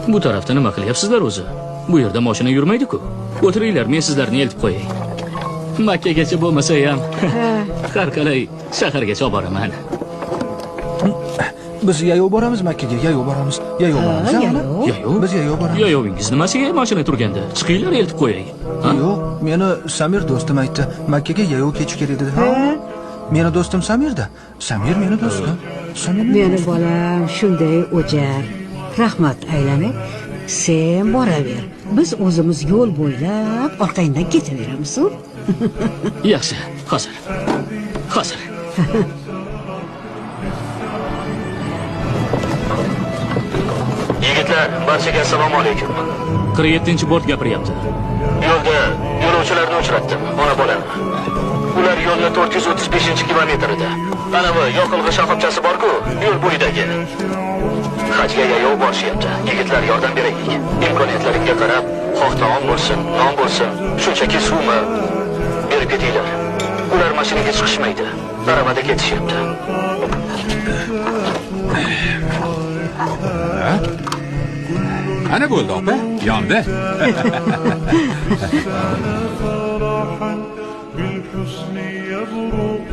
Bu tarafda nima qilyapsizlar o'zi? Bu yerda mashina yurmaydi-ku. O'tiringlar, men sizlarni eltib qo'yay. Makkagacha bo'lmasa ham har qalay shahargacha olib boraman. Biz yayov boramiz Makkaga, yayov boramiz. Yayov boramiz. Yayov? Biz yayov boramiz. Yayovingiz nimasiga mashina turganda? Chiqinglar, eltib qo'yay. Yo'q, meni Samir do'stim aytdi. Makkaga yayov ketish kerak dedi. Meni do'stim Samirda. Samir meni do'stim. Samir Meni bolam shunday o'jar. Rahmat aylanib, sen boraver. Biz o'zimiz yo'l bo'ylab orqangdan ketaveramiz. Yaxshi, hozir. Hozir. Yigitlar, barchaga assalomu alaykum. 47-bort gapiryapti. Yo'lda yo'lovchilarni uchratdim, ona bolam. Ular yo'lni 435-kilometrida. Ana bu yoqilg'i shoxobchasi bor-ku, yo'l bo'yidagi. Hajga yayov borishyapti. Yigitlar yordam beraylik. Imkoniyatlaringga qarab, xoh taom bo'lsin, non bo'lsin, shunchaki suvmi berib ketinglar. Ular mashinaga chiqishmaydi. Arabada ketishyapti. Ana bo'ldi opa, yondi. بالحسن يبرق